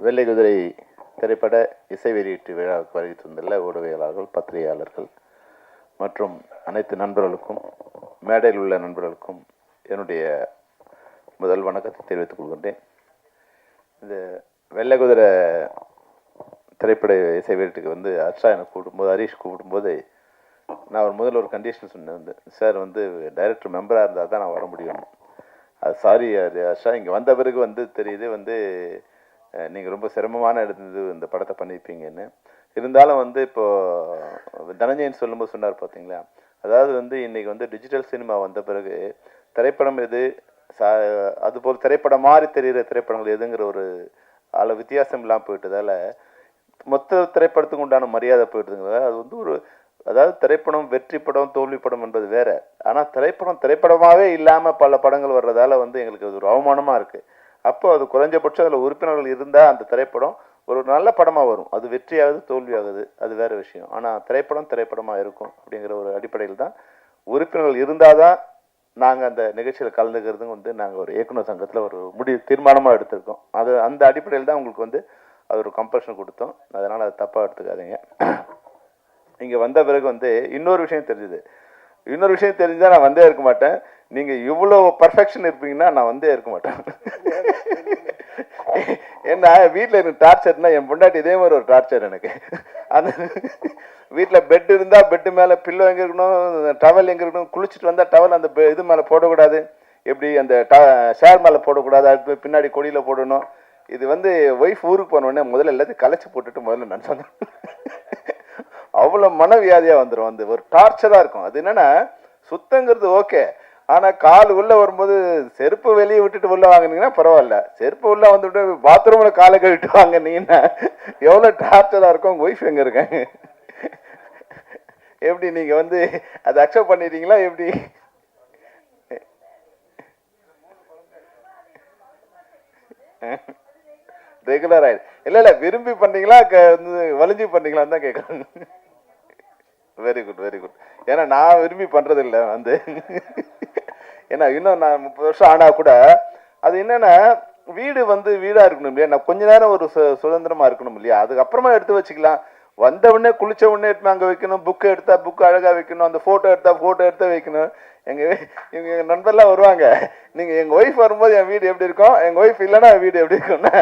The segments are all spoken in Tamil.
வெள்ளை குதிரை திரைப்பட இசை வெளியீட்டு விழாவுக்கு வருகை தந்துள்ள ஊடகவியலாளர்கள், பத்திரிகையாளர்கள் மற்றும் அனைத்து நண்பர்களுக்கும், மேடையில் உள்ள நண்பர்களுக்கும் என்னுடைய முதல் வணக்கத்தை தெரிவித்துக் கொள்கின்றேன். இந்த வெள்ளை குதிரை திரைப்பட இசை வெளியீட்டுக்கு வந்து ஹர்ஷா எனக்கு கூப்பிடும்போது, ஹரீஷ் கூப்பிடும்போது நான் முதல்ல ஒரு கண்டிஷன் சொன்னேன். சார் வந்து டைரக்டர் மெம்பராக இருந்தால் தான் நான் வர முடியும். அது சாரி ஹர்ஷா, இங்கே வந்த பிறகு வந்து தெரியுது வந்து நீங்கள் ரொம்ப சிரமமான இருந்தது இந்த படத்தை பண்ணியிருப்பீங்கன்னு. இருந்தாலும் வந்து இப்போது தனஞ்சயன் சொல்லும்போது சொன்னார் பார்த்தீங்களா, அதாவது வந்து இன்றைக்கி வந்து டிஜிட்டல் சினிமா வந்த பிறகு திரைப்படம் எது, அதுபோல் திரைப்படம் மாதிரி தெரிகிற திரைப்படங்கள் எதுங்கிற ஒரு வித்தியாசம் இல்லாமல் போயிட்டதால மொத்த திரைப்படத்துக்கு உண்டான மரியாதை போயிட்டுதுங்கிறத அது வந்து ஒரு, அதாவது திரைப்படம் வெற்றி படம் தோல்வி படம் என்பது வேற. ஆனால் திரைப்படமாகவே இல்லாமல் பல படங்கள் வர்றதால வந்து எங்களுக்கு அது ஒரு அவமானமாக இருக்குது. அப்போ அது குறைஞ்சபட்சம் அதில் உறுப்பினர்கள் இருந்தால் அந்த திரைப்படம் ஒரு நல்ல படமாக வரும். அது வெற்றியாகுது தோல்வியாகுது அது வேறு விஷயம். ஆனால் திரைப்படமாக இருக்கும் அப்படிங்கிற ஒரு அடிப்படையில் தான் உறுப்பினர்கள் இருந்தால் தான் நாங்கள் அந்த நிகழ்ச்சியில் கலந்துக்கிறதும் வந்து நாங்கள் ஒரு இயக்குனர் சங்கத்தில் ஒரு தீர்மானமாக எடுத்திருக்கோம். அந்த அடிப்படையில் தான் உங்களுக்கு வந்து அது ஒரு கம்பல்ஷன் கொடுத்தோம். அதனால் அது தப்பாக எடுத்துக்காதீங்க. இங்கே வந்த பிறகு வந்து இன்னொரு விஷயம் தெரிஞ்சுதான் நான் வந்தே இருக்க மாட்டேன். நீங்கள் இவ்வளோ பர்ஃபெக்ஷன் இருப்பீங்கன்னா நான் வந்தே இருக்க மாட்டேன். ஏன்னா வீட்டில் எனக்கு டார்ச்சர்னா என் பொண்டாட்டி இதே மாதிரி ஒரு டார்ச்சர் எனக்கு. அந்த வீட்டில் பெட் இருந்தால் பெட்டு மேலே பில்லோ எங்கே இருக்கணும், டவல் எங்கே இருக்கணும், குளிச்சுட்டு வந்தால் டவல் அந்த இது மேலே போடக்கூடாது, எப்படி அந்த ஷேர் மேலே போடக்கூடாது, அது பின்னாடி கொடியில் போடணும். இது வந்து ஒய்ஃப் ஊருக்கு போனோடனே முதல்ல எல்லாத்தையும் கலைச்சி போட்டுட்டு முதல்ல நான் சொன்னேன். அவ்வளோ மனவியாதியாக வந்துடும். வந்து ஒரு டார்ச்சராக இருக்கும். அது என்னென்னா சுத்தங்கிறது ஓகே, ஆனால் கால் உள்ளே வரும்போது செருப்பு வெளியே விட்டுட்டு உள்ளே வாங்கினீங்கன்னா பரவாயில்ல, செருப்பு உள்ளே வந்துவிட்டு பாத்ரூமில் காலை கழிட்டு வாங்கினீங்கன்னா எவ்வளோ டார்ச்சராக இருக்கும். ஒய்ஃப் எங்கே இருக்காங்க, எப்படி நீங்கள் வந்து அதை அக்செப்ட் பண்ணிட்டீங்களா எப்படி? ரெகுலர் ஆயிடுச்சு. இல்லை விரும்பி பண்ணீங்களா வலிஞ்சு பண்ணீங்களான்னு தான் கேட்குறாங்க. Very good. ஏன்னா நான் விரும்பி பண்றது இல்லை வந்து. ஏன்னா இன்னும் நான் 30 வருஷம் ஆனா கூட அது என்னன்னா வீடு வந்து வீடா இருக்கணும் இல்லையா, நான் கொஞ்ச நேரம் ஒரு சுதந்திரமா இருக்கணும் இல்லையா, அதுக்கப்புறமா எடுத்து வச்சுக்கலாம். வந்த உடனே குளிச்ச உடனே எடுத்து அங்கே வைக்கணும், புக்கு எடுத்தா புக்கு அழகா வைக்கணும், அந்த போட்டோ எடுத்தா வைக்கணும். எங்க நண்பர்லாம் வருவாங்க, நீங்க எங்க ஒய்ஃப் வரும்போது என் வீடு எப்படி இருக்கும், எங்க ஒய்ஃப் இல்லைன்னா வீடு எப்படி இருக்கும்னா,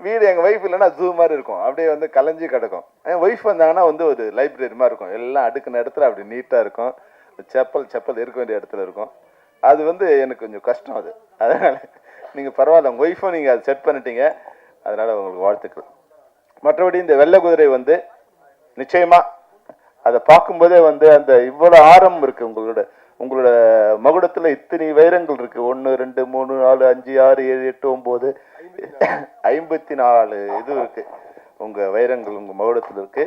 வீடு எங்கள் ஒய்ஃப் இல்லைன்னா ஜூ மாதிரி இருக்கும், அப்படியே வந்து கலைஞ்சி கிடக்கும். என் ஒய்ஃப் வந்தாங்கன்னா வந்து ஒரு லைப்ரரி மாதிரி இருக்கும், எல்லாம் அடுக்குன இடத்துல அப்படி நீட்டாக இருக்கும், செப்பல் இருக்க வேண்டிய இடத்துல இருக்கும். அது வந்து எனக்கு கொஞ்சம் கஷ்டம் அது. அதனால் நீங்கள் பரவாயில்ல, உங்கள் ஒய்ஃபும் நீங்கள் அதை செட் பண்ணிட்டீங்க, அதனால் உங்களுக்கு வாழ்த்துக்கள். மற்றபடி இந்த வெள்ளை குதிரை வந்து நிச்சயமாக அதை பார்க்கும்போதே வந்து அந்த இவ்வளோ ஆரம் இருக்குது உங்களோட மகுடத்தில் இத்தனை வைரங்கள் இருக்குது. 1 2 3 4 5 6 7 8 9 54 இது இருக்கு உங்க வைரங்கள் உங்க மகுடத்தில் இருக்கு.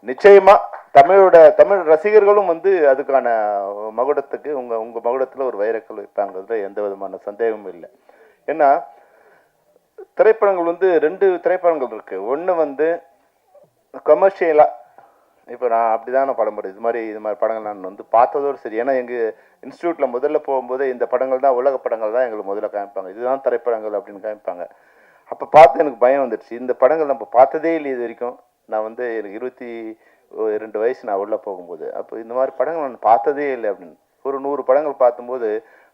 நிச்சயமா தமிழ் ரசிகர்களும் வந்து அதுக்கான மகுடத்துக்கு உங்க மகுடத்தில் ஒரு வைரக்கல் வைப்பாங்கிறதுல எந்த விதமான சந்தேகமும் இல்லை. ஏன்னா திரைப்படங்கள் வந்து 2 திரைப்படங்கள் இருக்கு. ஒன்று வந்து கமர்ஷியலா, இப்போ நான் அப்படிதான் படம் போடுறேன். இது மாதிரி படங்கள் நான் வந்து பார்த்ததோடு சரி. ஏன்னா எங்கள் இன்ஸ்டியூட்டில் முதல்ல போகும்போது இந்த படங்கள் தான் உலக படங்கள் தான் எங்களுக்கு முதல்ல காமிப்பாங்க, இதுதான் திரைப்படங்கள் அப்படின்னு காமிப்பாங்க. அப்போ பார்த்து எனக்கு பயம் வந்துடுச்சு, இந்த படங்கள் நம்ம பார்த்ததே இல்லை இது வரைக்கும். நான் வந்து எனக்கு 22 வயசு நான் உள்ளே போகும்போது, அப்போ இந்த மாதிரி படங்கள் நான் பார்த்ததே இல்லை அப்படின்னு. ஒரு 100 படங்கள் பார்க்கும்போது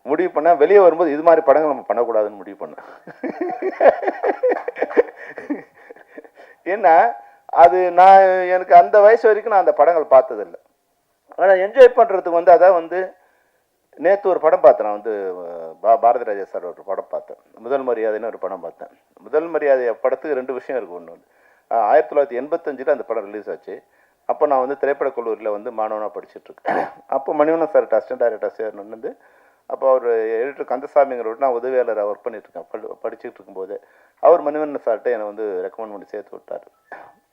முடிவு பண்ணால் வெளியே வரும்போது இது மாதிரி படங்கள் நம்ம பண்ணக்கூடாதுன்னு முடிவு பண்ணேன். ஏன்னா அது எனக்கு அந்த வயசு வரைக்கும் நான் அந்த படங்கள் பார்த்ததில்லை. ஆனால் என்ஜாய் பண்ணுறதுக்கு வந்து அதான் வந்து நேற்று ஒரு படம் பார்த்தேன். நான் வந்து பாரதி ராஜா சார் ஒரு படம் பார்த்தேன், முதல் மரியாதைன்னு ஒரு படம் பார்த்தேன். முதல் மரியாதை படத்துக்கு 2 விஷயம் இருக்குது. ஒன்று வந்து 1985 அந்த படம் ரிலீஸ் ஆச்சு. அப்போ நான் வந்து திரைப்படக் கல்லூரியில் வந்து மாணவனாக படிச்சுட்ருக்கேன். அப்போ Manivannan sir assistant director sir வந்து, அப்போ அவர் எடிட்டர் கந்தசாமிங்கிறவர் நான் உதவியாளராக ஒர்க் பண்ணிட்டுருக்கேன். படிச்சுட்டு இருக்கும்போது அவர் மணிவண்ணன் சார்கிட்ட என்னை வந்து ரெக்கமெண்ட் பண்ணி சேர்த்து விட்டார்.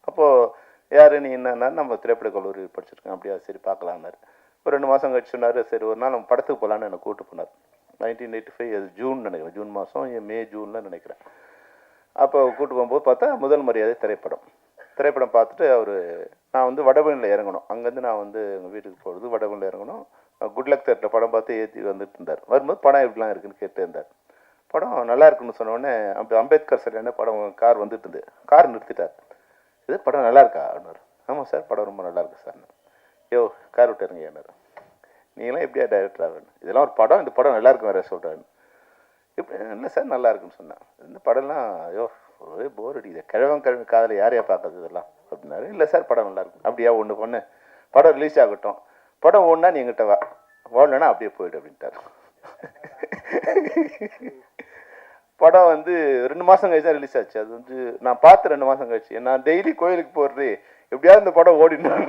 அப்போது யார் நீ என்னன்னா, நம்ம திரைப்படக் கல்லூரி படிச்சிருக்கேன். அப்படியா, சரி பார்க்கலான்னாரு. ஒரு 2 மாதம் கழிச்சு சொன்னார், சரி ஒரு நாள் நம்ம படத்துக்கு போகலான்னு என்னை கூப்பிட்டு போனார். 1985 அது ஜூன் நினைக்கிறேன், ஜூன் மாதம் மே ஜூனில் நினைக்கிறேன். அப்போ கூப்பிட்டு போகும்போது பார்த்தா முதல் மரியாதை திரைப்படம் பார்த்துட்டு நான் வந்து வடபழனியில் இறங்கணும். அங்கேருந்து நான் வந்து எங்கள் வீட்டுக்கு போகிறது வடபழனியில் இறங்கணும். குட்லக் தேட்டரில் படம் பார்த்து ஏற்றி வந்துட்டு இருந்தார். வரும்போது படம் எப்படிலாம் இருக்குன்னு கேட்டு இருந்தார். படம் நல்லா இருக்குன்னு சொன்ன உடனே அம்பேத்கர் சார் என்ன படம் கார் வந்துட்டு இருந்து கார் நிறுத்திட்டார். இது படம் நல்லா இருக்கா அப்படின்னாரு. ஆமாம் சார் படம் ரொம்ப நல்லா இருக்கு சார். யோ கார் விட்டுருங்க ஏன்னாரு. நீங்களாம் எப்படியா டைரக்டர் ஆகணும், இதெல்லாம் ஒரு படம், இந்த படம் நல்லா இருக்கும் வேற சொல்கிறாரு. எப்படி இல்லை சார் நல்லா இருக்குன்னு சொன்னேன். இந்த படம்லாம் ஐயோ ஒரே போர் அடிக்குது, கிழவன் காதலை யாரையா பார்க்கறது இதெல்லாம் அப்படின்னாரு. இல்லை சார் படம் நல்லா இருக்கும். அப்படியா ஒன்று பொண்ணு படம் ரிலீஸ் ஆகட்டும், படம் ஒன்றா நீ எங்கிட்ட வா, ஓடலன்னா அப்படியே போயிடு அப்படின்ட்டார். படம் வந்து 2 மாதம் கழிச்சு தான் ரிலீஸ் ஆச்சு. அது வந்து நான் பார்த்து 2 மாதம் கழிச்சு. நான் டெய்லி கோயிலுக்கு போடுறது எப்படியாவது இந்த படம் ஓடிடணும்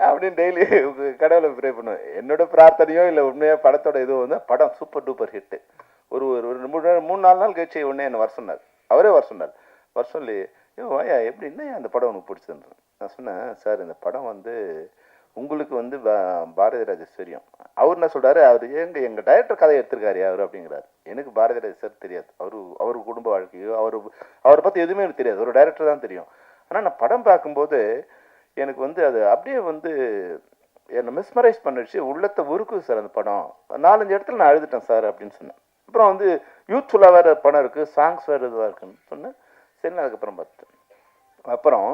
அப்படின்னு டெய்லி கடவுளை ப்ரே பண்ணுவேன். என்னோட பிரார்த்தனையோ இல்லை உண்மையாக படத்தோட இதுவும் வந்து படம் சூப்பர் டூப்பர் ஹிட்டு. ஒரு ஒரு 3-4 நாள் கழிச்சு உடனே என்னை வர சொன்னார். அவரே வர சொன்னார். வர சொல்லி வாயா எப்படி என்ன அந்த படம் உனக்கு பிடிச்சிருந்து. நான் சொன்னேன் சார் இந்த படம் வந்து உங்களுக்கு வந்து பாரதி ராஜேஸ்வரியம். அவர் என்ன சொல்கிறாரு, அவர் எங்கள் டைரக்டர் கதையை எடுத்திருக்காரு அவர் அப்படிங்கிறார். எனக்கு பாரதி ராஜேஸ்வர் சார் தெரியாது. அவர் குடும்ப வாழ்க்கையோ அவரை பற்றி எதுவுமே எனக்கு தெரியாது. ஒரு டைரக்டர் தான் தெரியும். ஆனால் நான் படம் பார்க்கும்போது எனக்கு வந்து அது அப்படியே வந்து என்னை மிஸ்மரைஸ் பண்ணிடுச்சு, உள்ளத்தை உருக்குது சார் அந்த படம். 4-5 இடத்துல நான் அழுதுட்டேன் சார் அப்படின்னு சொன்னேன். அப்புறம் வந்து யூத்ஃபுல்லாக வேறு படம் இருக்குது, சாங்ஸ் வேறு இதுவாக இருக்குன்னு சொன்னேன். சரி நான் அதுக்கப்புறம் பார்த்தேன். அப்புறம்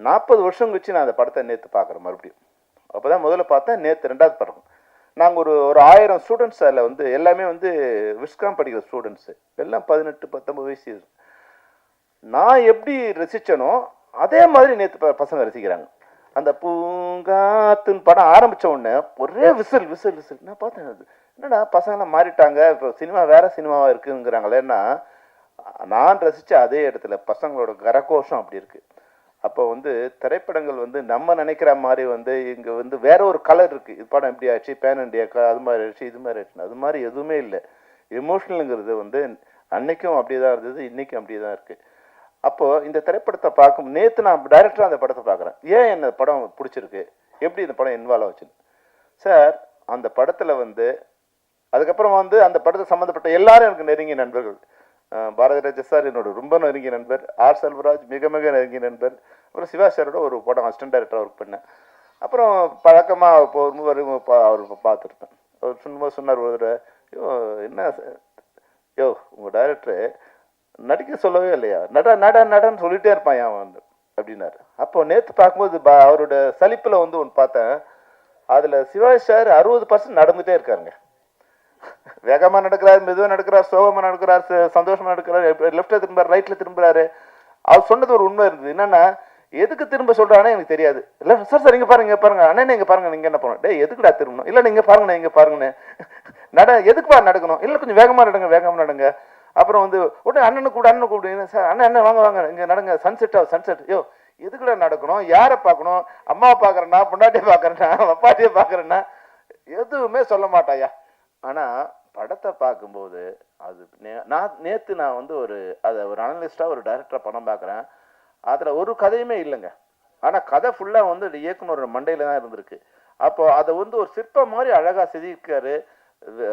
40 வருஷம் கழிச்சு நான் அந்த படத்தை நேற்று பார்க்குறேன் மறுபடியும். அப்போ தான் முதல்ல பார்த்தேன், நேற்று 2வது படம். நாங்கள் ஒரு 1000 ஸ்டூடெண்ட்ஸ் அதில் வந்து எல்லாமே வந்து விஸ்காம் படிக்கிற ஸ்டூடெண்ட்ஸு, எல்லாம் 18-19 வயசு. நான் எப்படி ரசித்தனோ அதே மாதிரி நேற்று பசங்க ரசிக்கிறாங்க. அந்த பூங்காத்துன்னு படம் ஆரம்பித்த உடனே ஒரே விசில் விசில் விசில். நான் பார்த்தேன் என்னடா பசங்களாம் மாறிட்டாங்க, இப்போ சினிமா வேறு சினிமாவாக இருக்குங்கிறாங்களேன்னா நான் ரசித்த அதே இடத்துல பசங்களோட கரகோஷம் அப்படி இருக்குது. அப்போ வந்து திரைப்படங்கள் வந்து நம்ம நினைக்கிற மாதிரி வந்து இங்கே வந்து வேற ஒரு கலர் இருக்குது. இது படம் எப்படி ஆச்சு, பேன் இண்டியா அது மாதிரி ஆச்சு, இது மாதிரி ஆச்சு, அது மாதிரி எதுவுமே இல்லை. எமோஷ்னலுங்கிறது வந்து அன்னைக்கும் அப்படியே தான் இருந்தது, இன்றைக்கும் அப்படியே தான் இருக்குது. அப்போது இந்த திரைப்படத்தை பார்க்கும் நேற்று நான் டைரக்டராக அந்த படத்தை பார்க்குறேன். ஏன் என்ன படம் பிடிச்சிருக்கு, எப்படி இந்த படம் இன்வால்வ் ஆச்சு சார். அந்த படத்தில் வந்து அதுக்கப்புறம் வந்து அந்த படத்தை சம்மந்தப்பட்ட எல்லாரும் எனக்கு நெருங்கிய நண்பர்கள். பாரதி ராஜா சார் என்னோட ரொம்ப நெருங்கிய நண்பர், ஆர் செல்வராஜ் மிக மிக நெருங்கிய நண்பர். அப்புறம் சிவா சாரோட ஒரு படம் அசிஸ்டன்ட் டைரக்டராக ஒர்க் பண்ணேன். அப்புறம் பழக்கமாக போகும்போது அவர் பார்த்துருப்பேன். அவர் சும்மா சொன்னார் ஒரு தடவை, என்ன உங்கள் டைரக்டரு நடிக்க சொல்லவே இல்லையா, நடன்னு சொல்லிகிட்டே இருப்பான் அவன் வந்து அப்படின்னாரு. அப்போ நேற்று பார்க்கும்போது அவரோட சலிப்பில் வந்து ஒன்று பார்த்தேன். அதில் சிவாஜி சார் 60% நடந்துகிட்டே இருக்காருங்க. வேகமாக நடக்கிறார், மெதுவாக நடக்கிறார், சோகமாக நடக்கிறார், சந்தோஷமாக நடக்கிறார், லெஃப்டில் திரும்புறாரு, ரைட்டில் திரும்புறாரு. அவர் சொன்னது ஒரு உண்மை இருந்தது. என்னன்னா எதுக்கு திரும்ப சொல்கிறானே எனக்கு தெரியாது. இல்லை சார் சார் இங்கே பாருங்க, இங்கே பாருங்க அண்ணன், இங்கே பாருங்க, நீங்கள் என்ன பண்ணணும், டே எதுக்குடா திரும்பணும், இல்லை நீங்கள் பாருங்கண்ணே, இங்கே பாருங்கண்ணே, எதுக்குப்பா நடக்கணும், இல்லை கொஞ்சம் வேகமாக நடங்க, வேகமாக நடங்க. அப்புறம் வந்து உடனே அண்ணனை கூப்பிடு சார், அண்ணன் வாங்க வாங்க இங்கே நடங்க, சன்செட் சன்செட். எதுக்குடா நடக்கணும், யாரை பார்க்கணும், அம்மாவை பார்க்குறேன்னா, பொண்டாட்டியை பார்க்குறேன்னா, அப்பாட்டியை பார்க்குறேன்னா, எதுவுமே சொல்ல மாட்டாயா. ஆனால் படத்தை பார்க்கும்போது அது நேற்று நான் வந்து ஒரு அனலிஸ்டாக ஒரு டைரக்டராக படம் பார்க்குறேன். அதில் ஒரு கதையுமே இல்லைங்க. ஆனால் கதை ஃபுல்லாக வந்து இயக்குனரோட மண்டையில் தான் இருந்திருக்கு. அப்போது அதை வந்து ஒரு சிற்பம் மாதிரி அழகாக செதுக்கிருக்காரு.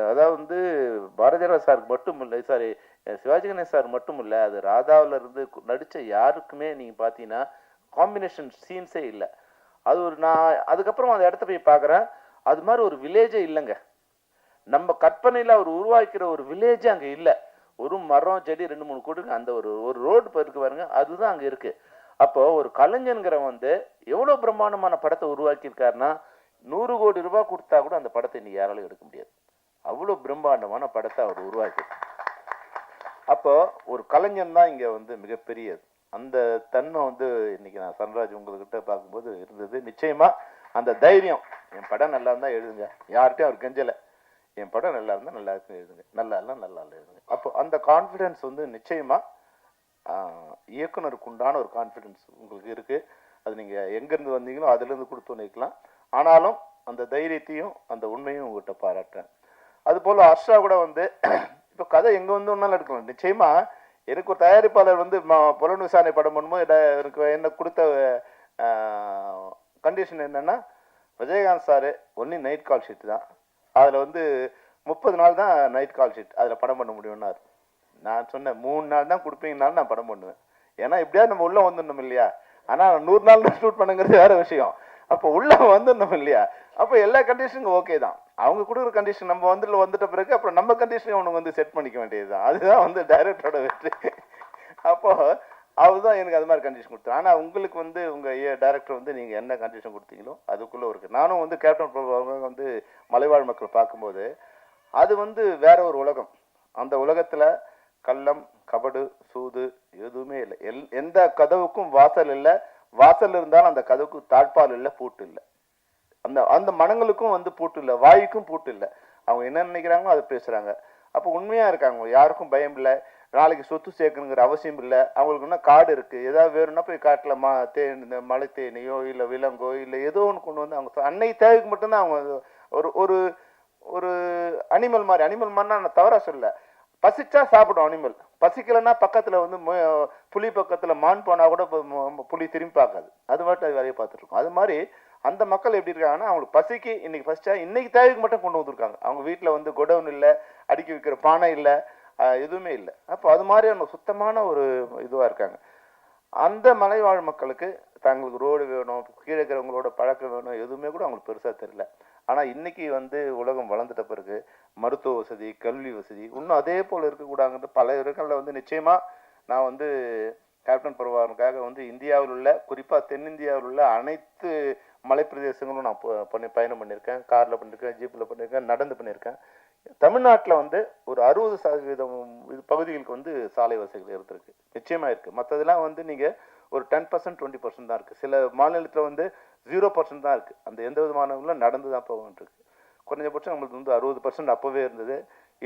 அதாவது வந்து பாரதிராஜா சாருக்கு மட்டும் இல்லை, சாரி சிவாஜி கணேசன் சார் மட்டும் இல்லை, அது ராதாவில் இருந்து நடித்த யாருக்குமே நீங்கள் பார்த்தீங்கன்னா காம்பினேஷன் சீன்ஸே இல்லை. அது ஒரு நான் அதுக்கப்புறம் அந்த இடத்த போய் பார்க்குறேன், அது மாதிரி ஒரு வில்லேஜே இல்லைங்க. நம்ம கற்பனையில் அவர் உருவாக்கிற ஒரு வில்லேஜே அங்கே இல்லை. ஒரு மரம் செடி 2-3 கூடுங்க, அந்த ஒரு ரோடு இருக்கு பாருங்க, அதுதான் அங்கே இருக்கு. அப்போ ஒரு கலைஞனுங்கிறவன் வந்து எவ்வளோ பிரம்மாண்டமான படத்தை உருவாக்கியிருக்காருன்னா 100 கோடி ரூபாய் கொடுத்தா கூட அந்த படத்தை இன்னைக்கு யாராலும் எடுக்க முடியாது. அவ்வளோ பிரம்மாண்டமான படத்தை அவர் உருவாக்கி. அப்போ ஒரு கலைஞன் தான் இங்கே வந்து மிகப்பெரியது. அந்த தன்மை வந்து இன்னைக்கு நான் சன்ராஜ் உங்ககிட்ட பார்க்கும்போது இருந்தது. நிச்சயமா அந்த தைரியம், என் படம் நல்லா இருந்தால் எழுதுங்க, யார்கிட்டையும் அவர் கெஞ்சலை, என் படம் நல்லா இருந்தால் நல்லா இருக்குன்னு எழுதுங்க, நல்லா இல்லை நல்லா இல்லை எழுதுங்க. அப்போ அந்த கான்ஃபிடென்ஸ் வந்து நிச்சயமா இயக்குனருக்கு உண்டான ஒரு கான்ஃபிடென்ஸ் உங்களுக்கு இருக்குது. அது நீங்கள் எங்கேருந்து வந்தீங்களோ அதுலேருந்து கொடுத்து நிற்கலாம். ஆனாலும் அந்த தைரியத்தையும் அந்த உண்மையும் உங்கள்கிட்ட பாராட்டுறேன். அதுபோல் ஹர்ஷா கூட வந்து இப்போ கதை எங்கே வந்து ஒன்றாலும் எடுக்கலாம். நிச்சயமாக எனக்கு ஒரு தயாரிப்பாளர் வந்து புலன் விசாரணை படம் பண்ணும்போது எனக்கு என்ன கொடுத்த கண்டிஷன் என்னென்னா, Vijayakanth sir only night call sheet தான், அதில் வந்து 30 நாள் தான் நைட் கால் ஷீட், அதில் படம் பண்ண முடியும்னாரு. நான் சொன்னேன் 3 நாள் தான் கொடுப்பீங்கனாலும் நான் படம் பண்ணுவேன். ஏன்னா இப்படியா நம்ம உள்ளே வந்துடணும் இல்லையா. ஆனால் 100 நாள் தான் ஷூட் பண்ணுங்கிறது வேறு விஷயம். அப்போ உள்ளே வந்துடணும் இல்லையா. அப்போ எல்லா கண்டிஷனுக்கும் ஓகே தான். அவங்க கொடுக்குற கண்டிஷன் நம்ம வந்துட்ட பிறகு அப்புறம் நம்ம கண்டிஷனை அவனுக்கு வந்து செட் பண்ணிக்க வேண்டியதுதான். அதுதான் வந்து டைரக்டரோட வெற்றி. அப்போ அவர்தான் எனக்கு அது மாதிரி கண்டிஷன் கொடுத்தாரு. ஆனால் உங்களுக்கு வந்து உங்கள் டைரக்டர் வந்து நீங்கள் என்ன கண்டிஷன் கொடுத்தீங்களோ அதுக்குள்ளே இருக்குது. நானும் வந்து கேப்டன் பிரபு வந்து மலைவாழ் மக்கள் பார்க்கும்போது அது வந்து வேற ஒரு உலகம். அந்த உலகத்தில் கள்ளம், கபடு, சூது எதுவுமே இல்லை. எந்த கதவுக்கும் வாசல் இல்லை. வாசல் இருந்தாலும் அந்த கதவுக்கு தாழ்பால் இல்லை, பூட்டு இல்லை. அந்த அந்த மனங்களுக்கும் வந்து பூட்டு இல்லை, வாய்க்கும் பூட்டு இல்லை. அவங்க என்ன நினைக்கிறாங்களோ அதை பேசுறாங்க. அப்போ உண்மையா இருக்காங்க, யாருக்கும் பயம் இல்லை. நாளைக்கு சொத்து சேர்க்கணுங்கிற அவசியம் இல்லை. அவங்களுக்கு என்ன காடு இருக்கு, ஏதாவது வேணும்னா போய் காட்டில் தேன், இந்த மலை தேனியோ இல்லை விலங்கோ இல்லை ஏதோ ஒன்று கொண்டு வந்து அவங்க அன்னை தேவைக்கு மட்டும்தான் அவங்க ஒரு ஒரு ஒரு அனிமல் மாதிரினா நான் தவறா சொல்ல. பசிச்சா சாப்பிடும் அனிமல், பசிக்கலைன்னா பக்கத்துல வந்து புலி பக்கத்துல மான் போனா கூட புலி திரும்பி பார்க்காது, அது மட்டும் அது வேலையை பார்த்துட்டு இருக்கும். அது மாதிரி அந்த மக்கள் எப்படி இருக்காங்கன்னா அவங்களுக்கு பசிக்கு இன்னைக்கு பசிச்சா இன்னைக்கு தேவைக்கு மட்டும் கொண்டு வந்துருக்காங்க. அவங்க வீட்டில் வந்து குடவுன் இல்லை, அடுக்கி வைக்கிற பானை இல்லை, எதுவுமே இல்லை. அப்போ அது மாதிரியான சுத்தமான ஒரு இதுவாக இருக்காங்க. அந்த மலைவாழ் மக்களுக்கு தங்களுக்கு ரோடு வேணும், கீழே இருக்கிறவங்களோட பழக்கம் வேணும், எதுவுமே கூட அவங்களுக்கு பெருசாக தெரியல. ஆனால் இன்னைக்கு வந்து உலகம் வளர்ந்துட்ட பிறகு மருத்துவ வசதி, கல்வி வசதி இன்னும் அதே போல் இருக்கக்கூடாதுன்ற பல இடங்களில் வந்து நிச்சயமாக நான் வந்து கேப்டன் பிரபாகரனுக்காக வந்து இந்தியாவில் உள்ள, குறிப்பாக தென்னிந்தியாவில் உள்ள அனைத்து மலைப்பிரதேசங்களும் நான் பயணம் பண்ணியிருக்கேன். காரில் பண்ணியிருக்கேன், ஜீப்பில் பண்ணியிருக்கேன், நடந்து பண்ணியிருக்கேன். தமிழ்நாட்டில் வந்து ஒரு 60% பகுதிகளுக்கு வந்து சாலை வசதிகள் இருந்திருக்கு, நிச்சயமாக இருக்குது. மற்றதெல்லாம் வந்து நீங்கள் ஒரு 10% 20% தான் இருக்குது. சில மாநிலத்தில் வந்து 0% தான் இருக்குது. அந்த எந்த விதமானவங்களும் நடந்து தான் போகிட்டு. குறைஞ்சபட்சம் நம்மளுக்கு வந்து 60% அப்போவே இருந்தது.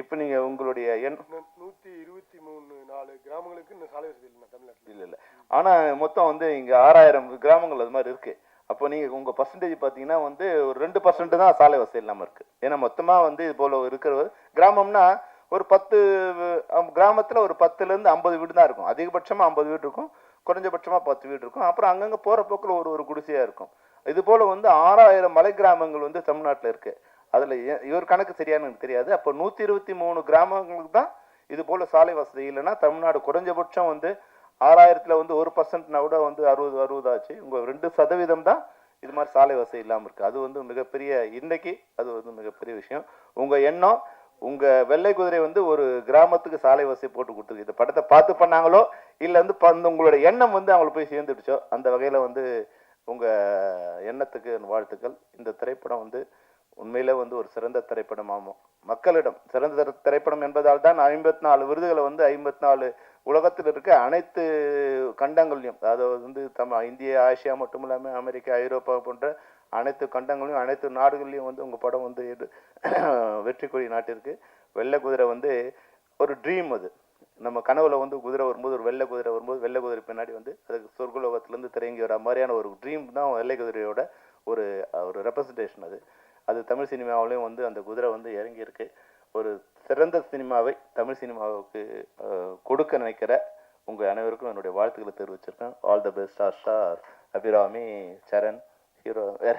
இப்போ நீங்கள் உங்களுடைய 123 கிராமங்களுக்கு இந்த சாலை வசதி இல்லை தமிழ்நாட்டில். இல்லை இல்லை, ஆனால் மொத்தம் வந்து இங்கே 6000 கிராமங்கள் அது மாதிரி இருக்குது. அப்போ நீங்கள் உங்கள் பர்சன்டேஜ் பார்த்தீங்கன்னா வந்து ஒரு 2% தான் சாலை வசதி இல்லாமல் இருக்குது. ஏன்னா மொத்தமாக வந்து இது போல் இருக்கிற கிராமம்னா ஒரு 10 கிராமத்தில் ஒரு 10லேருந்து 50 வீடு தான் இருக்கும். அதிகபட்சமாக 50 வீடு இருக்கும், குறைஞ்சபட்சமாக 10 வீடு இருக்கும். அப்புறம் அங்கங்கே போகிற போக்கில் ஒரு குடிசையாக இருக்கும். இது போல் வந்து 6000 மலை கிராமங்கள் வந்து தமிழ்நாட்டில் இருக்குது. அதில் இவர் கணக்கு சரியானு எனக்கு தெரியாது. அப்போ 123 கிராமங்களுக்கு தான் இது போல் சாலை வசதி இல்லைன்னா தமிழ்நாடு குறைஞ்சபட்சம் வந்து 6000ல் வந்து 1%னா கூட வந்து 60 ஆச்சு. உங்கள் 2% தான் இது மாதிரி சாலை வசதி இல்லாமல் இருக்குது. அது வந்து மிகப்பெரிய, இன்னைக்கு அது வந்து மிகப்பெரிய விஷயம். உங்கள் எண்ணம், உங்கள் வெள்ளை குதிரை வந்து ஒரு கிராமத்துக்கு சாலை வசதி போட்டு கொடுத்துருக்கு. இந்த படத்தை பார்த்து பண்ணாங்களோ இல்லை வந்து உங்களோட எண்ணம் வந்து அவங்களுக்கு போய் சேர்ந்துடுச்சோ, அந்த வகையில் வந்து உங்கள் எண்ணத்துக்கு வாழ்த்துக்கள். இந்த திரைப்படம் வந்து உண்மையில வந்து ஒரு சிறந்த திரைப்படமாகும். மக்களிடம் சிறந்த திரைப்படம் என்பதால் தான் 54 விருதுகளை வந்து 54 உலகத்தில் இருக்க அனைத்து கண்டங்களையும், அதாவது வந்து இந்தியா, ஆசியா மட்டும் இல்லாமல் அமெரிக்கா, ஐரோப்பா போன்ற அனைத்து கண்டங்களையும் அனைத்து நாடுகள்லையும் வந்து உங்கள் படம் வந்து வெற்றி கொடி நாட்டிற்கு. வெள்ளை குதிரை வந்து ஒரு ட்ரீம். அது நம்ம கனவுல வந்து குதிரை வரும்போது, ஒரு வெள்ளை குதிரை வரும்போது வெள்ளை குதிரை பின்னாடி வந்து அதுக்கு சொர்க்கலோகத்திலேருந்து திறங்கி வர மாதிரியான ஒரு ட்ரீம் தான் வெள்ளை குதிரையோட ஒரு ரெப்ரசன்டேஷன். அது தமிழ் சினிமாவிலையும் வந்து அந்த குதிரை வந்து இறங்கி இருக்கு. ஒரு சிறந்த சினிமாவை தமிழ் சினிமாவுக்கு கொடுக்க நினைக்கிற உங்கள் அனைவருக்கும் என்னுடைய வாழ்த்துக்களை தெரிவிச்சிருக்கேன். All the best. Star Abirami, Saran, hero, வேற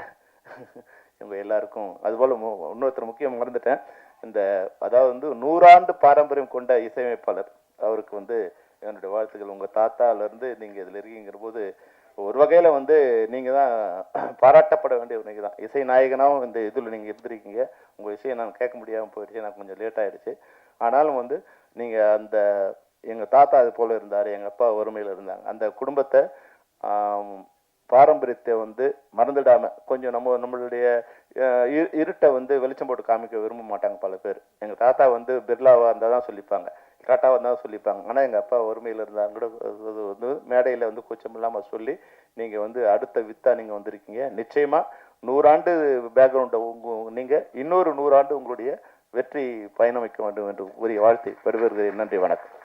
இவங்க எல்லாருக்கும். அதுபோல் இன்னொருத்தர் முக்கியம் மறந்துட்டேன். அதாவது வந்து 100 ஆண்டு பாரம்பரியம் கொண்ட இசையமைப்பாளர், அவருக்கு வந்து என்னுடைய வாழ்த்துக்கள். உங்கள் தாத்தாலேருந்து நீங்கள் இதில் இருக்கீங்கிற போது ஒரு வகையில் வந்து நீங்கள் தான் பாராட்டப்பட வேண்டிய நீங்கள் தான் இசை நாயகனாகவும் இந்த இதில் நீங்கள் இருந்திருக்கீங்க. உங்கள் இசையை நான் கேட்க முடியாமல் போயிடுச்சு, எனக்கு கொஞ்சம் லேட் ஆகிடுச்சு. ஆனாலும் வந்து நீங்கள் அந்த எங்கள் தாத்தா அது போல் இருந்தார், எங்கள் அப்பா வறுமையில் இருந்தாங்க. அந்த குடும்பத்தை பாரம்பரியத்தை வந்து மறந்துடாமல் கொஞ்சம் நம்மளுடைய இருட்டை வந்து வெளிச்சம் போட்டு காமிக்க விரும்ப மாட்டாங்க பல பேர். எங்கள் தாத்தா வந்து பிர்லாவாக இருந்தால் தான் சொல்லிப்பாங்க, டாட்டாவாக இருந்தால் சொல்லிப்பாங்க. ஆனால் எங்கள் அப்பா வறுமையில் இருந்தாங்க கூட வந்து மேடையில் வந்து கூச்சம் இல்லாமல் சொல்லி நீங்கள் வந்து அடுத்த வித்தா நீங்கள் வந்திருக்கீங்க. நிச்சயமாக 100 ஆண்டு பேக்ரவுண்டை நீங்கள் இன்னொரு 100 ஆண்டு உங்களுடைய வெற்றி பயணம் வைக்க வேண்டும் என்று கூறிய வாழ்த்தை பெறுவீர்கள். நன்றி, வணக்கம்.